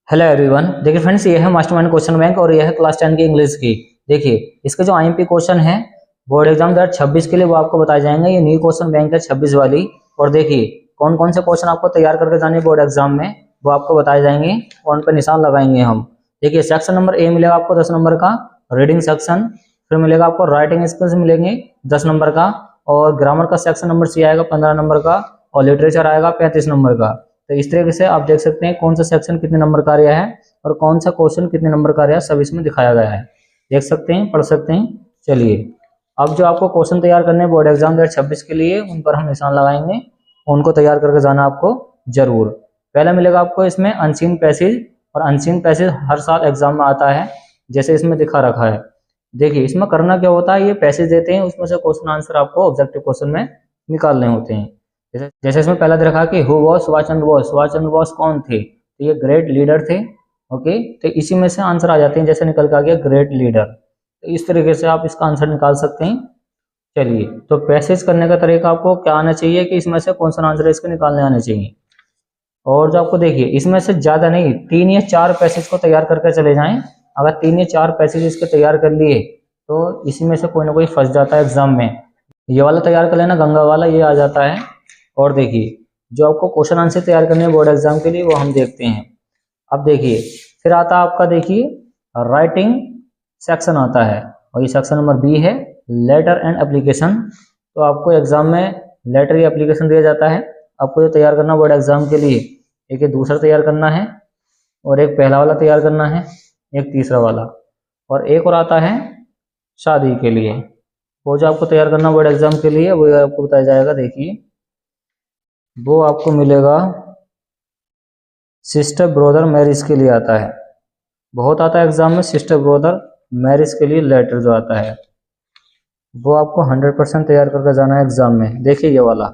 Hello everyone. देखिए friends, ये है मास्टरमाइंड क्वेश्चन बैंक और यह है क्लास 10 की इंग्लिश की। देखिए इसके जो आईएमपी क्वेश्चन है बोर्ड एग्जाम 2026 के लिए वो आपको बताए जाएंगे। ये न्यू क्वेश्चन बैंक है 26 वाली। और देखिए कौन कौन से क्वेश्चन आपको तैयार करके जाने बोर्ड एग्जाम में वो आपको बताए जाएंगे और उन पर निशान लगाएंगे हम। देखिए सेक्शन नंबर ए मिलेगा आपको 10 नंबर का रीडिंग सेक्शन, फिर मिलेगा आपको राइटिंग स्किल्स मिलेंगे 10 नंबर का, और ग्रामर का सेक्शन नंबर सी आएगा 15 नंबर का, और लिटरेचर आएगा 35 नंबर का। तो इस तरीके से आप देख सकते हैं कौन सा सेक्शन कितने नंबर का आया है और कौन सा क्वेश्चन कितने नंबर का आया है, सब इसमें दिखाया गया है। देख सकते हैं, पढ़ सकते हैं। चलिए अब जो आपको क्वेश्चन तैयार करने हैं बोर्ड एग्जाम 2026 के लिए उन पर हम निशान लगाएंगे, उनको तैयार करके जाना आपको जरूर। पहला मिलेगा आपको इसमें अनसीन पैसेज, और अनसीन पैसेज हर साल एग्जाम में आता है जैसे इसमें दिखा रखा है। देखिए इसमें करना क्या होता है, ये पैसेज देते हैं उसमें से क्वेश्चन आंसर आपको ऑब्जेक्टिव क्वेश्चन में निकालने होते हैं। जैसे इसमें पहला दे रखा है कि हु वॉज सुभाष चंद्र बोस। सुभाष चंद्र बोस कौन थे? तो ये ग्रेट लीडर थे। ओके, तो इसी में से आंसर आ जाते हैं, जैसे निकल के आ गया ग्रेट लीडर। तो इस तरीके से आप इसका आंसर निकाल सकते हैं। चलिए तो पैसेज करने का तरीका आपको क्या आना चाहिए कि इसमें से कौन सा आंसर इसके निकालने आने चाहिए। और जो आपको देखिए इसमें से ज्यादा नहीं, 3 या 4 पैसेज को तैयार करके चले जाएं। अगर 3 या 4 पैसेज इसके तैयार कर लिए तो इसी में से कोई ना कोई फंस जाता है एग्जाम में। ये वाला तैयार कर लेना, गंगा वाला, ये आ जाता है। और देखिए जो आपको क्वेश्चन आंसर तैयार करने हैं बोर्ड एग्जाम के लिए वो हम देखते हैं। अब देखिए फिर आता है आपका, देखिए राइटिंग सेक्शन आता है, और ये सेक्शन नंबर बी है, लेटर एंड एप्लीकेशन। तो आपको एग्जाम में लेटर या एप्लीकेशन दिया जाता है, आपको जो तैयार करना बोर्ड एग्जाम के लिए, एक ये दूसरा तैयार करना है, और एक पहला वाला तैयार करना है, एक तीसरा वाला, और एक और आता है शादी के लिए। वो जो आपको तैयार करना बोर्ड एग्जाम के लिए वो आपको बताया जाएगा। देखिए वो आपको मिलेगा सिस्टर ब्रदर मैरिज के लिए आता है, बहुत आता है एग्जाम में सिस्टर ब्रदर मैरिज के लिए लेटर जो आता है वो आपको 100% तैयार करके जाना है एग्जाम में। देखिए ये वाला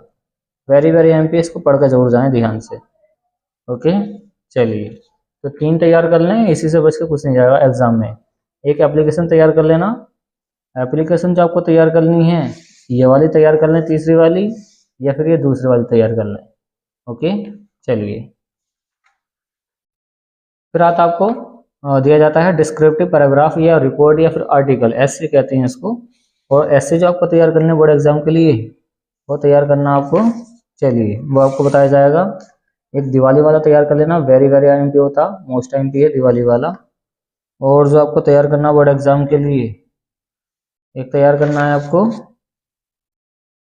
वेरी वेरी एमपी, इसको पढ़ कर जरूर जाएं ध्यान से। ओके चलिए तो 3 तैयार कर लें, इसी से बच के कुछ नहीं जाएगा एग्जाम में। एक एप्लीकेशन तैयार कर लेना, एप्लीकेशन जो आपको तैयार करनी है ये वाली तैयार कर लें, तीसरी वाली, या फिर ये दूसरी वाली तैयार कर लें। ओके चलिए फिर आता आपको दिया जाता है डिस्क्रिप्टिव पैराग्राफ या रिपोर्ट या फिर आर्टिकल, ऐसे कहते हैं इसको। और ऐसे जो आपको तैयार करने बोर्ड एग्जाम के लिए वो तैयार करना आपको, चलिए वो आपको बताया जाएगा। एक दिवाली वाला तैयार कर लेना, वेरी वेरी एमपी होता, मोस्ट एमपी है दिवाली वाला। और जो आपको तैयार करना बोर्ड एग्जाम के लिए, एक तैयार करना है आपको,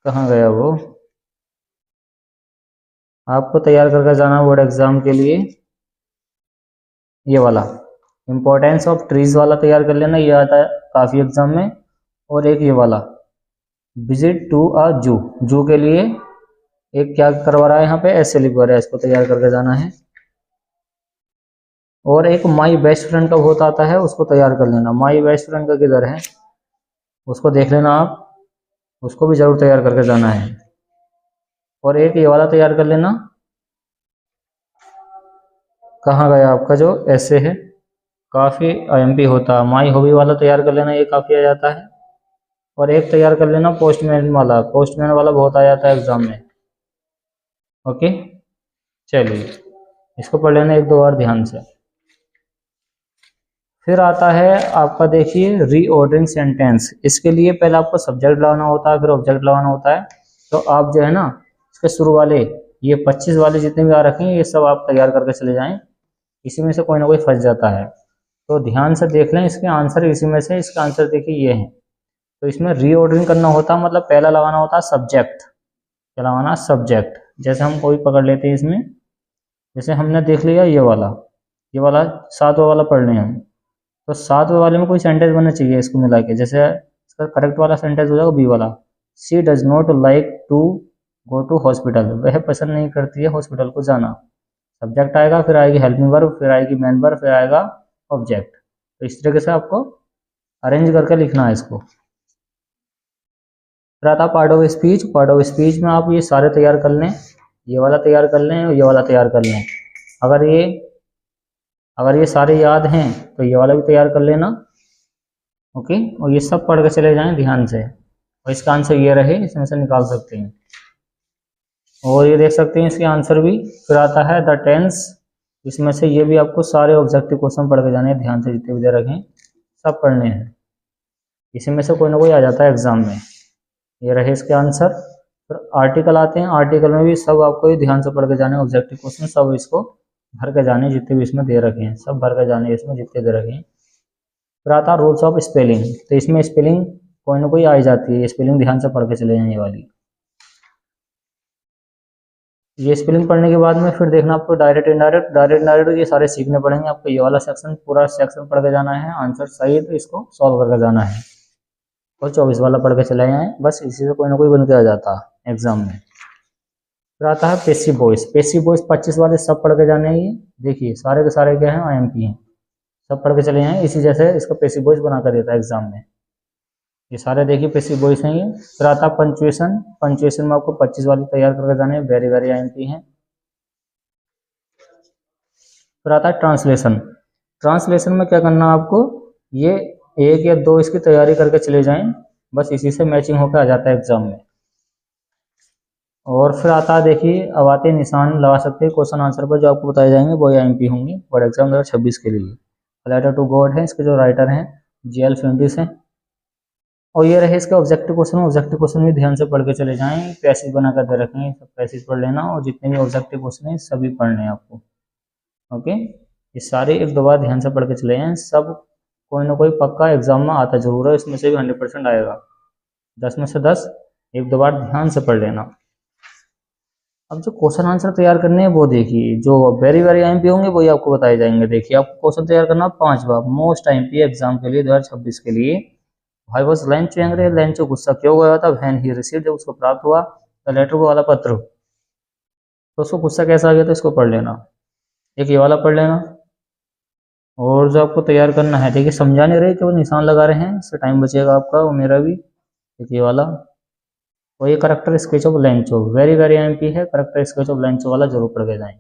कहाँ गया वो, आपको तैयार करके जाना बोर्ड एग्जाम के लिए ये वाला इम्पोर्टेंस ऑफ ट्रीज वाला तैयार कर लेना, ये आता है काफ़ी एग्जाम में। और एक ये वाला विजिट टू अ जू, जू के लिए एक क्या करवा रहा है यहाँ पे, ऐसे लिखवा रहा है, इसको तैयार करके जाना है। और एक माई बेस्ट फ्रेंड का बहुत आता है, उसको तैयार कर लेना। माई बेस्ट फ्रेंड का किधर है उसको देख लेना आप, उसको भी जरूर तैयार करके जाना है। और एक ये वाला तैयार कर लेना, कहाँ गया आपका जो ऐसे है, काफ़ी आईएमपी होता है। माई हॉबी वाला तैयार कर लेना, ये काफ़ी आ जाता है। और एक तैयार कर लेना पोस्टमैन वाला, पोस्टमैन वाला बहुत आ जाता है एग्जाम में। ओके चलिए इसको पढ़ लेना एक दो बार ध्यान से। फिर आता है आपका, देखिए रीऑर्डरिंग सेंटेंस। इसके लिए पहले आपको सब्जेक्ट लगाना होता है, फिर ऑब्जेक्ट लगाना होता है। तो आप जो है ना इसके शुरू वाले ये 25 वाले जितने भी आ रखे हैं ये सब आप तैयार करके चले जाएं, इसी में से कोई ना कोई फंस जाता है। तो ध्यान से देख लें इसके आंसर, इसी में से इसका आंसर देखिए ये है। तो इसमें रीऑर्डरिंग करना होता, मतलब पहला लगाना होता है सब्जेक्ट, क्या लगाना सब्जेक्ट। जैसे हम कोई पकड़ लेते हैं इसमें, जैसे हमने देख लिया ये वाला 7वां वाला पढ़ लें हम, तो 7वें वाले में कोई सेंटेंस बनना चाहिए इसको मिला के। जैसे इसका करेक्ट वाला सेंटेंस हो जाएगा बी वाला, she does not like to go to hospital, वह पसंद नहीं करती है हॉस्पिटल को जाना। सब्जेक्ट आएगा, फिर आएगी हेल्पिंग वर्ब, फिर आएगी मेन वर्ब, फिर आएगा ऑब्जेक्ट। तो इस तरीके से आपको अरेंज करके लिखना है इसको। फिर आता part of speech. Part of speech में आप ये सारे तैयार कर लें, ये वाला तैयार कर लें और ये वाला तैयार कर लें। अगर ये सारे याद हैं तो ये वाला भी तैयार कर लेना। ओके, और ये सब पढ़ के चले जाएं ध्यान से, और इसका आंसर ये रहे, इसमें से निकाल सकते हैं। और ये देख सकते हैं इसके आंसर भी। फिर आता है द टेंस, इसमें से ये भी आपको सारे ऑब्जेक्टिव क्वेश्चन पढ़ के जाने हैं, ध्यान से जितने भी दे रखें सब पढ़ने हैं। इसी में से कोई ना कोई आ जाता है एग्जाम में। ये रहे इसके आंसर। फिर आर्टिकल आते हैं, आर्टिकल में भी सब आपको ये ध्यान से पढ़ के जाने ऑब्जेक्टिव क्वेश्चन, सब इसको भर के जाने जितने भी इसमें दे रखे हैं, सब भर के जाने इसमें जितने दे रखे हैं। फिर आता है रूल्स ऑफ स्पेलिंग, तो इसमें स्पेलिंग कोई ना कोई आ जाती है, स्पेलिंग ध्यान से पढ़ के चले जाएं ये वाली। ये स्पेलिंग पढ़ने के बाद में फिर देखना आपको डायरेक्ट इनडायरेक्ट, डायरेक्ट इनडायरेक्ट ये सारे सीखने पड़ेंगे आपको। ये वाला सेक्शन पूरा सेक्शन पढ़ के जाना है, आंसर सही है तो इसको सॉल्व करके जाना है, और 24 वाला पढ़ के चले जाएं, बस इसी से कोई ना कोई बन के आ जाता है एग्जाम में। फिर आता है पेसिव वॉइस, पेसिव वॉइस 25 वाले सब पढ़ के जाने हैं। ये देखिए सारे के सारे क्या हैं, IMP हैं, सब पढ़ के चले जाएं, इसी जैसे इसका पेसिव वॉइस बना कर देता है एग्जाम में। ये सारे देखिए पेसिव वॉइस हैं ये। फिर आता है पंचुएशन, पंचुएशन में आपको 25 वाले तैयार करके जाने हैं, वेरी वेरी IMP हैं। फिर आता है ट्रांसलेशन, ट्रांसलेशन में क्या करना है आपको, ये 1 या 2 इसकी तैयारी करके चले जाएं, बस इसी से मैचिंग होकर आ जाता है एग्जाम में। और फिर आता है देखिए, अब आते निशान लगा सकते हैं क्वेश्चन आंसर पर, जो आपको बताए जाएंगे वो IMP होंगे बोर्ड एग्जाम 2026 के लिए। लेटर टू गॉड है, इसके जो राइटर हैं GL फ्यूंडिस हैं। और ये रहे इसके ऑब्जेक्टिव क्वेश्चन, ऑब्जेक्टिव क्वेश्चन भी ध्यान से पढ़ के चले जाएं, पैसेज बना कर दे रखें, सब पैसेज पढ़ लेना, और जितने भी ऑब्जेक्टिव क्वेश्चन हैं सभी पढ़ने हैं आपको। ओके, ये सारे 1-2 बार ध्यान से पढ़ के चले जाएं, सब कोई ना कोई पक्का एग्जाम में आता जरूर है, इसमें से भी 100% आएगा, 10 में से 10, 1-2 बार ध्यान से पढ़ लेना। अब जो क्वेश्चन आंसर तैयार करने हैं वो देखिए, जो वेरी वेरी IMP होंगे वही आपको बताए जाएंगे। देखिए आपको क्वेश्चन तैयार करना 5 बार, मोस्ट IMP एग्जाम के लिए 2026 के लिए। भाई वॉज लंच एंग्री, लंच गुस्सा क्यों गया था, व्हेन ही रिसीव, जब उसको प्राप्त हुआ, द लेटर वाला पत्र, तो उसको गुस्सा कैसा आ गया, तो इसको पढ़ लेना, एक ये वाला पढ़ लेना। और जो आपको तैयार करना है, देखिए समझा नहीं रहे कि वो निशान लगा रहे हैं, इससे टाइम बचेगा आपका और मेरा भी। एक ये वाला, और ये character sketch of Lencho, very very IMP है, करेक्टर स्केच ऑफ लेंचो वाला जरूर पढ़ के जाएं।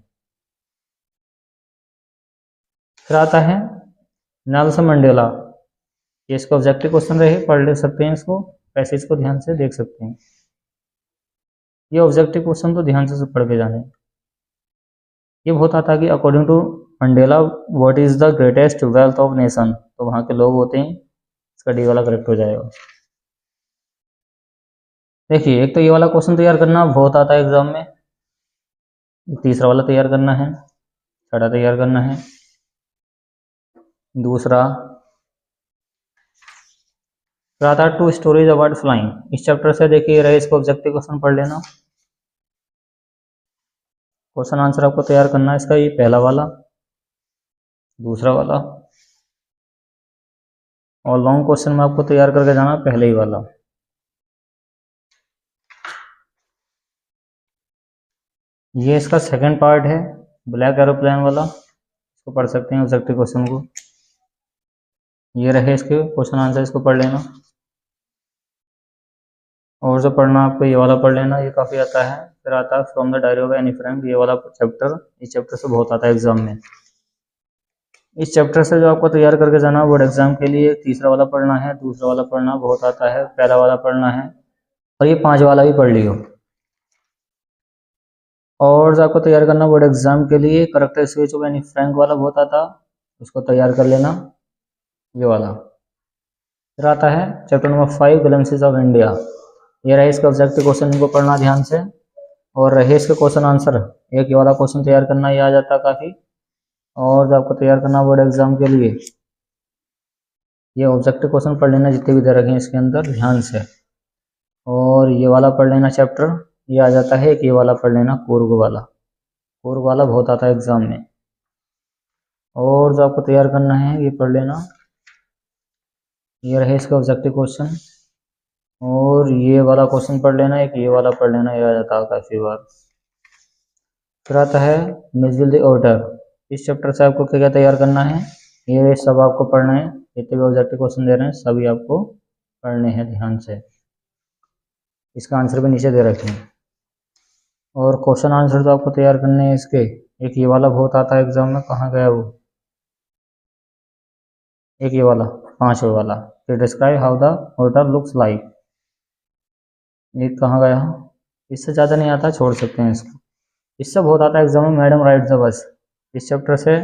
फिर आता है नेल्सन मंडेला, ये इसका ऑब्जेक्टिव क्वेश्चन रहे, पढ़ ले सकते हैं इसको, पैसेज को ध्यान से देख सकते हैं। ये ऑब्जेक्टिव क्वेश्चन तो ध्यान से पढ़ के जाने। ये बहुत आता है कि according to Mandela what is the greatest wealth of nation, तो वहाँ के लोग होते हैं, इसका डी वाला करेक्ट हो जाएगा। देखिए एक तो ये वाला क्वेश्चन तैयार करना बहुत आता है एग्जाम में, तीसरा वाला तैयार करना है, छठा तैयार करना है, दूसरा। फिर आता है 2 स्टोरीज अबाउट फ्लाइंग, इस चैप्टर से देखिए रहे, इसको ऑब्जेक्टिव क्वेश्चन पढ़ लेना, क्वेश्चन आंसर आपको तैयार करना है इसका, ये पहला वाला, दूसरा वाला, और लॉन्ग क्वेश्चन में आपको तैयार करके जाना पहले ही वाला। ये इसका सेकंड पार्ट है, ब्लैक एरोप्लेन वाला, इसको पढ़ सकते हैं ऑब्जेक्टिव क्वेश्चन को। ये रहे इसके क्वेश्चन आंसर, इसको पढ़ लेना। और जो पढ़ना आपको ये वाला पढ़ लेना, ये काफ़ी आता है। फिर आता है from the diary of any friend, ये वाला चैप्टर, इस चैप्टर से बहुत आता है एग्जाम में। इस चैप्टर से जो आपको तैयार करके जाना बोर्ड एग्जाम के लिए, तीसरा वाला पढ़ना है, दूसरा वाला पढ़ना बहुत आता है, पहला वाला पढ़ना है, और ये 5 वाला भी पढ़ लियो। और जो आपको तैयार करना बोर्ड एग्जाम के लिए, character sketch of Anne Frank वाला बहुत आता, उसको तैयार कर लेना, ये वाला। फिर आता है chapter number 5 glimpses of India, ये रहे इसका ऑब्जेक्टिव क्वेश्चन, इनको पढ़ना ध्यान से, और रहे इसके क्वेश्चन आंसर, एक ये वाला क्वेश्चन तैयार करना, ये आ जाता है काफ़ी। और जो आपको तैयार करना बोर्ड एग्जाम के लिए, ये ऑब्जेक्टिव क्वेश्चन पढ़ लेना जितने भी दे रखे हैं इसके अंदर ध्यान से, और ये वाला पढ़ लेना चैप्टर, ये आ जाता है, एक ये वाला पढ़ लेना पूर्व वाला, पूर्व वाला बहुत आता है एग्जाम में। और जो आपको तैयार करना है ये पढ़ लेना, ये रहे इसका ऑब्जेक्टिव क्वेश्चन, और ये वाला क्वेश्चन पढ़ लेना, एक ये वाला पढ़ लेना, ये आ जाता है काफ़ी बार। फिर आता है मिजल द ऑर्डर, इस चैप्टर से आपको क्या क्या तैयार करना है, ये सब आपको पढ़ना है, जितने भी ऑब्जेक्टिव क्वेश्चन दे रहे हैं सभी आपको पढ़ने हैं ध्यान से, इसका आंसर भी नीचे दे रखे हैं। और क्वेश्चन आंसर तो आपको तैयार करने हैं इसके, एक ये वाला बहुत आता है एग्जाम में, कहाँ गया वो, एक ये वाला 5वें वाला, फिर describe how the hotel looks like, ये कहाँ गया, इससे ज़्यादा नहीं आता, छोड़ सकते हैं इसको। इससे बहुत आता है एग्जाम में, मैडम राइड द बस, इस चैप्टर से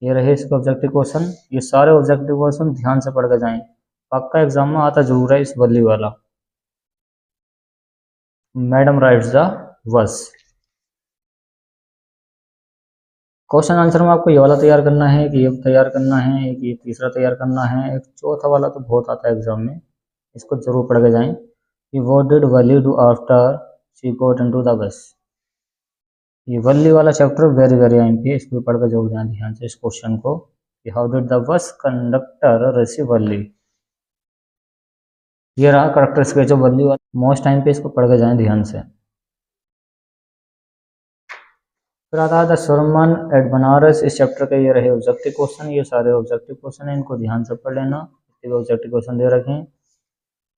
ये रहे इसके ऑब्जेक्टिव क्वेश्चन। ये सारे ऑब्जेक्टिव क्वेश्चन ध्यान से पढ़ के जाएं, पक्का एग्जाम में आता जरूर है इस वल्ली वाला। Madam writes the verse. Question answer में आपको ये वाला तैयार करना है, एक ये तैयार करना है, एक ये तीसरा तैयार करना है, एक चौथा वाला तो बहुत आता है एग्जाम में, इसको जरूर पढ़ के जाएं कि what did Valli do after she got into the bus. ये वल्ली वाला चैप्टर वेरी वेरी आईएमपी है, इसको पढ़ के जरूर जाएं ध्यान से इस क्वेश्चन को कि how did the bus conductor receive Valli. ये रहा करेक्टर स्केच ऑफ वल्ली वाला, मोस्ट टाइम पे इसको पढ़ के जाएं ध्यान से। फिर आता है द सरमन एट बनारस। इस चैप्टर के ये रहे ऑब्जेक्टिव क्वेश्चन, ये सारे ऑब्जेक्टिव क्वेश्चन है, इनको ध्यान से पढ़ लेना, ऑब्जेक्टिव क्वेश्चन दे रखे हैं।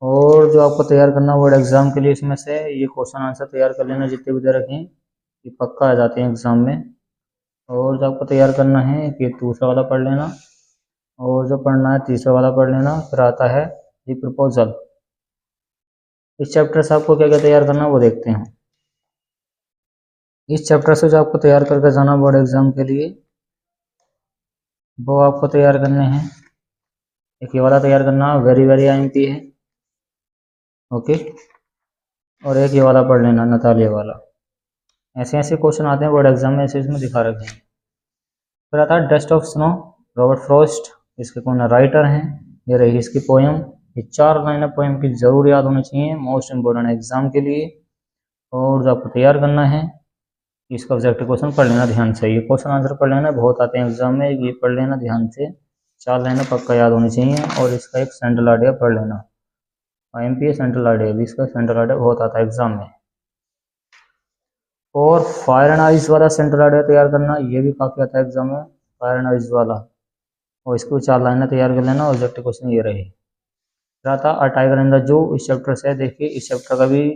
और जो आपको तैयार करना बोर्ड एग्जाम के लिए इसमें से ये क्वेश्चन आंसर तैयार कर लेना जितने भी दे रखे हैं, ये पक्का आ जाते हैं एग्जाम में। और जो आपको तैयार करना है कि दूसरा वाला पढ़ लेना, और जो पढ़ना है तीसरा वाला पढ़ लेना। फिर आता है द प्रपोजल। इस चैप्टर से आपको क्या क्या तैयार करना है वो देखते हैं। इस चैप्टर से जो आपको तैयार करके जाना बोर्ड एग्जाम के लिए, वो आपको तैयार करने हैं। एक ये वाला तैयार करना, वेरी वेरी आईएमपी है, ओके। और एक ये वाला पढ़ लेना, नतालिया वाला। ऐसे ऐसे क्वेश्चन आते हैं बोर्ड एग्जाम में, ऐसे इसमें दिखा रखे हैं। फिर आता है dust of snow, Robert Frost. इसके कौन राइटर हैं, ये रही इसकी पोएम। ये 4 लाइनें पोएम की जरूर याद होनी चाहिए, मोस्ट इंपोर्टेंट एग्जाम के लिए। और जो आपको तैयार करना है इसका ऑब्जेक्टिव क्वेश्चन पढ़ लेना ध्यान से, ये क्वेश्चन आंसर पढ़ लेना, बहुत आते हैं एग्जाम में, ये पढ़ लेना ध्यान से, 4 लाइनें पक्का याद होनी चाहिए। और इसका एक सेंट्रल आइडिया पढ़ लेना, आईएमपी सेंट्रल आइडिया भी, इसका सेंट्रल आइडिया बहुत आता है एग्जाम में। और फायर एंड आइस वाला सेंट्रल आइडिया तैयार करना, ये भी काफ़ी आता है एग्जाम में, फायर एंड आइस वाला। और इसको 4 लाइनें तैयार कर लेना, ऑब्जेक्टिव क्वेश्चन ये रहे। फिर आता a tiger in the zoo. इस चैप्टर से देखिए, इस चैप्टर का भी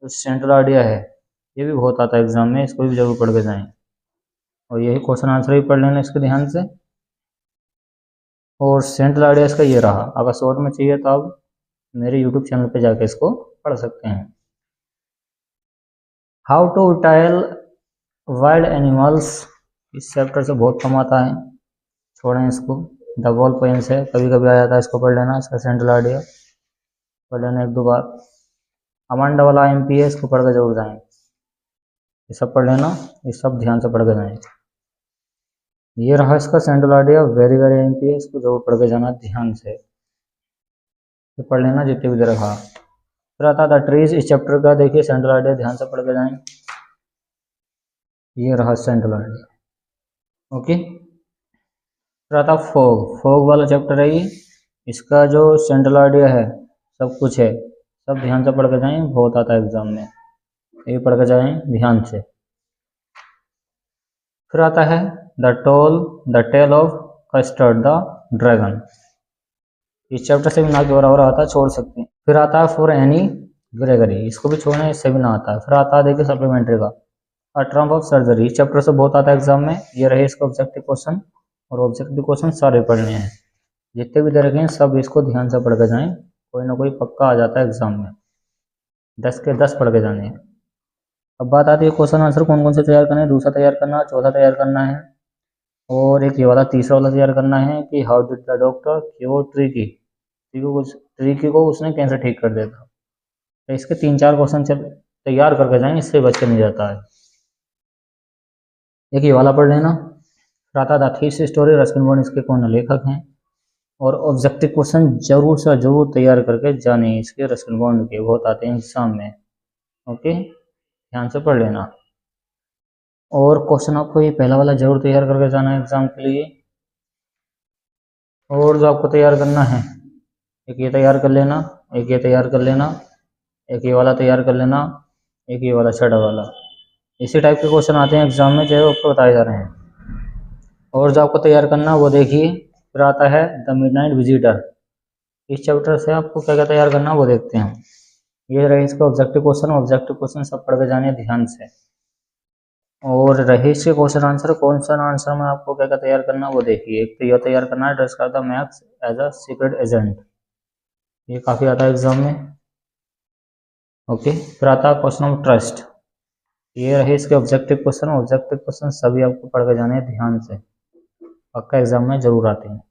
जो सेंट्रल आइडिया है ये भी बहुत आता है एग्जाम में, इसको भी जरूर पढ़ के जाएं। और यही क्वेश्चन आंसर भी पढ़ लेना इसके ध्यान से। और सेंट्रल आइडिया इसका ये रहा, अगर शॉर्ट में चाहिए तो आप मेरे यूट्यूब चैनल पे जाके इसको पढ़ सकते हैं। How to tell wild animals, इस चैप्टर से बहुत कम आता है, छोड़ें इसको। द वॉल पोएम्स है, कभी कभी आ जाता है, इसको पढ़ लेना, इसका सेंट्रल आइडिया पढ़ लेना 1-2 बार। अमांडा वाला एमपी है, इसको पढ़ के जरूर जाएं, ये सब पढ़ लेना, ये सब ध्यान से पढ़ के जाएं। ये रहा इसका central idea, very very MP है, इसको जरूर पढ़ के जाना ध्यान से, ये पढ़ लेना जितने भी दे रखा। फिर आता था ट्रीज। इस चैप्टर का देखिए सेंट्रल आइडिया ध्यान से पढ़ के जाएं, ये रहा सेंट्रल आइडिया, ओके। फिर आता फॉग, फॉग वाला चैप्टर है ये, इसका जो सेंट्रल आइडिया है सब कुछ है, सब ध्यान से पढ़ के जाएं, बहुत आता है एग्जाम में, ये पढ़ के जाएं ध्यान से। फिर आता है the tale of custard the dragon. इस चैप्टर से भी ना के बराबर आता है, छोड़ सकते हैं। फिर आता है फॉर एनी ग्रेगरी, इसको भी छोड़ना, इससे भी ना आता है। फिर आता है देखिए सप्लीमेंट्री का अ ट्रम्प ऑफ सर्जरी। इस चैप्टर से बहुत आता है एग्जाम में, ये रहे इसका ऑब्जेक्टिव क्वेश्चन। और ऑब्जेक्टिव क्वेश्चन सारे पढ़ने हैं, जितने भी दे रखे हैं सब इसको ध्यान से पढ़ के जाएं, कोई ना कोई पक्का आ जाता है एग्जाम में, 10 के 10 पढ़ के जाने हैं। अब बात आती है क्वेश्चन आंसर कौन कौन से तैयार करना है, दूसरा तैयार करना है, चौथा तैयार करना है, और एक ये वाला तीसरा वाला तैयार करना है कि how did the doctor cure Tricki को उसने कैसे ठीक कर दिया था। तो इसके 3-4 क्वेश्चन तैयार करके जाएंगे, इससे बच के नहीं जाता है। एक ये वाला पढ़ लेना। राता the these story, Ruskin bond इसके कौन लेखक हैं। और ऑब्जेक्टिव क्वेश्चन जरूर से जरूर तैयार करके जाने इसके, रस्किन बॉन्ड के बहुत आते हैं एग्जाम में, ओके, ध्यान से पढ़ लेना। और क्वेश्चन आपको ये पहला वाला जरूर तैयार करके जाना है एग्जाम के लिए। और जो आपको तैयार करना है, एक ये तैयार कर लेना, एक ये तैयार कर लेना, एक ये वाला तैयार कर लेना, एक ये वाला छठा वाला। इसी टाइप के क्वेश्चन आते हैं एग्जाम में, जो आपको बताए जा रहे हैं। और जो आपको तैयार करना वो देखिए। फिर आता है द मिडनाइट विजिटर। इस चैप्टर से आपको क्या क्या तैयार करना वो देखते हैं। ये रहे इसका ऑब्जेक्टिव क्वेश्चन सब पढ़ के जाने ध्यान से। और रहे इसके क्वेश्चन आंसर, कौन सा आंसर में आपको क्या क्या तैयार करना वो देखिए। एक तो यह तैयार करना है ड्रेस कर the Max as a secret agent, ये काफ़ी आता है एग्जाम में, ओके। फिर आता है क्वेश्चन ऑफ ट्रस्ट। ये रहे इसके ऑब्जेक्टिव क्वेश्चन सभी आपको पढ़ के जाने हैं ध्यान से, पक्का एग्जाम में जरूर आते हैं।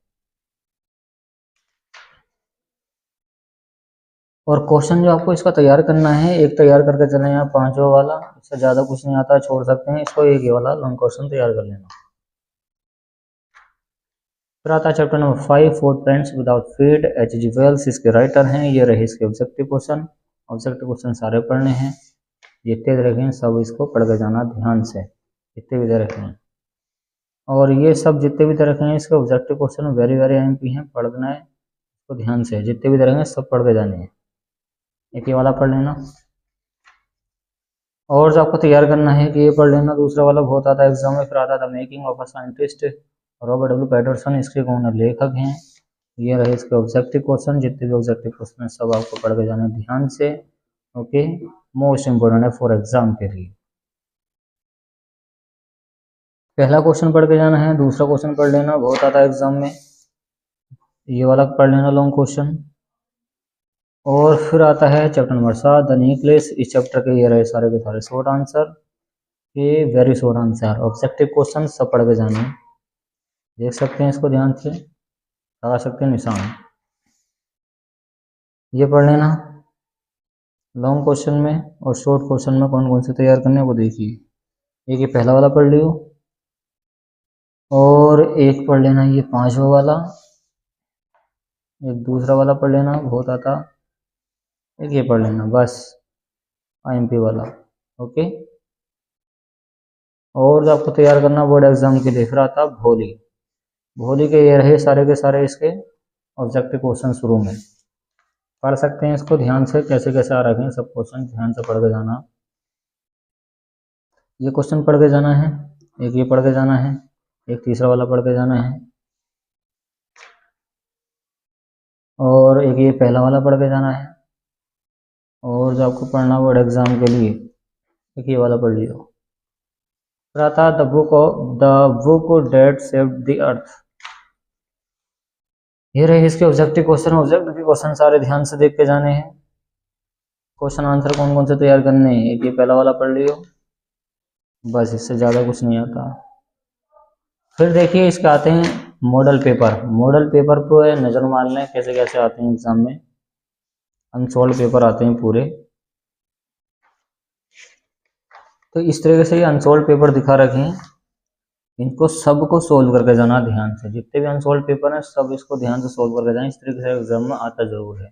और क्वेश्चन जो आपको इसका तैयार करना है, एक तैयार करके चले यहाँ 5वां वाला, इससे ज़्यादा कुछ नहीं आता, छोड़ सकते हैं इसको, एक ही वाला लॉन्ग क्वेश्चन तैयार कर लेना। फिर आता है chapter number 5 food plants without feed, H.G. Wells इसके राइटर हैं। ये रहे इसके ऑब्जेक्टिव क्वेश्चन सारे पढ़ने हैं, जितने भी रखे हैं सब इसको पढ़ के जाना ध्यान से, जितने भी दे रखे हैं। और ये सब जितने भी दे रखे हैं इसके ऑब्जेक्टिव क्वेश्चन वेरी MP हैं, पढ़ना है इसको ध्यान से, जितने भी दे रखे हैं सब पढ़ के जाने हैं। एक ये वाला पढ़ लेना, और जो आपको तैयार करना है कि ये पढ़ लेना, दूसरा वाला बहुत आता है एग्जाम में। फिर आता था making of a scientist, Robert W. Patterson इसके कौन लेखक हैं। ये रहे इसके ऑब्जेक्टिव क्वेश्चन, जितने भी ऑब्जेक्टिव क्वेश्चन है सब आपको पढ़ के जाना ध्यान से, ओके, मोस्ट इम्पोर्टेंट है फॉर एग्जाम के लिए। पहला क्वेश्चन पढ़ के जाना है, दूसरा क्वेश्चन पढ़ लेना, बहुत आता है एग्जाम में, ये वाला पढ़ लेना लॉन्ग क्वेश्चन। और फिर आता है चैप्टर नंबर 7 द न्यूक्लियस, इस चैप्टर के ये रहे सारे के सारे शॉर्ट आंसर, ये very short answer, objective question सब पढ़ के जाने हैं, देख सकते हैं इसको ध्यान से, लगा सकते हैं निशान। ये पढ़ लेना लॉन्ग क्वेश्चन में, और शॉर्ट क्वेश्चन में कौन कौन से तैयार करने वो देखिए। एक ये पहला वाला पढ़ लियो, और एक पढ़ लेना ये 5वां वाला, एक दूसरा वाला पढ़ लेना बहुत आता, एक ये पढ़ लेना बस IMP वाला, ओके। और जो आपको तैयार करना बोर्ड एग्जाम के लिए, फिर आता भोली के ये रहे सारे के सारे इसके ऑब्जेक्टिव क्वेश्चन शुरू में, पढ़ सकते हैं इसको ध्यान से, कैसे कैसे आ रखे हैं सब क्वेश्चन ध्यान से पढ़ के जाना। ये क्वेश्चन पढ़ के जाना है, एक ये पढ़ के जाना है, एक तीसरा वाला पढ़ के जाना है, और एक ये पहला वाला पढ़ के जाना है। और जो आपको पढ़ना बोर्ड एग्जाम के लिए, एक ये वाला पढ़ लियो। फिर आता the book that saved the earth, ये रहे इसके ऑब्जेक्टिव क्वेश्चन सारे ध्यान से देख के जाने हैं। क्वेश्चन आंसर कौन कौन से तैयार करने हैं, एक ये पहला वाला पढ़ लियो बस, इससे ज़्यादा कुछ नहीं आता। फिर देखिए इसके आते हैं मॉडल पेपर पे नज़र मार लें कैसे कैसे आते हैं एग्जाम में, अनसॉल्व पेपर आते हैं पूरे। तो इस तरीके से ये अनसॉल्व पेपर दिखा रखे हैं, इनको सबको सोल्व करके जाना ध्यान से, जितने भी अनसॉल्व पेपर हैं सब इसको ध्यान से सोल्व करके जाएं, इस तरीके से एग्जाम में आता जरूर है,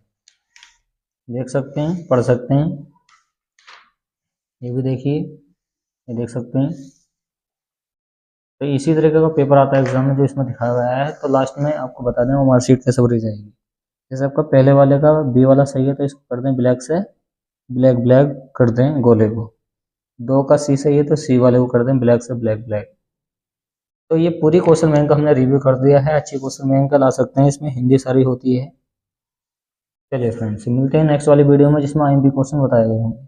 देख सकते हैं, पढ़ सकते हैं। ये भी देखिए, ये देख सकते हैं। तो इसी तरीके का पेपर आता है एग्जाम में जो इसमें दिखाया गया है। तो लास्ट में आपको बता दें वो मार्कशीट कैसे भरी जाएगी। जैसे आपका पहले वाले का B वाला सही है तो इसको कर दें ब्लैक से ब्लैक कर दें गोले को, 2 का C सही है तो C वाले को कर दें ब्लैक से ब्लैक। तो ये पूरी क्वेश्चन बैंक हमने रिव्यू कर दिया है, अच्छी क्वेश्चन बैंक ला सकते हैं, इसमें हिंदी सारी होती है। चलिए फ्रेंड्स मिलते हैं नेक्स्ट वाली वीडियो में जिसमें IMP क्वेश्चन बताए गए होंगे।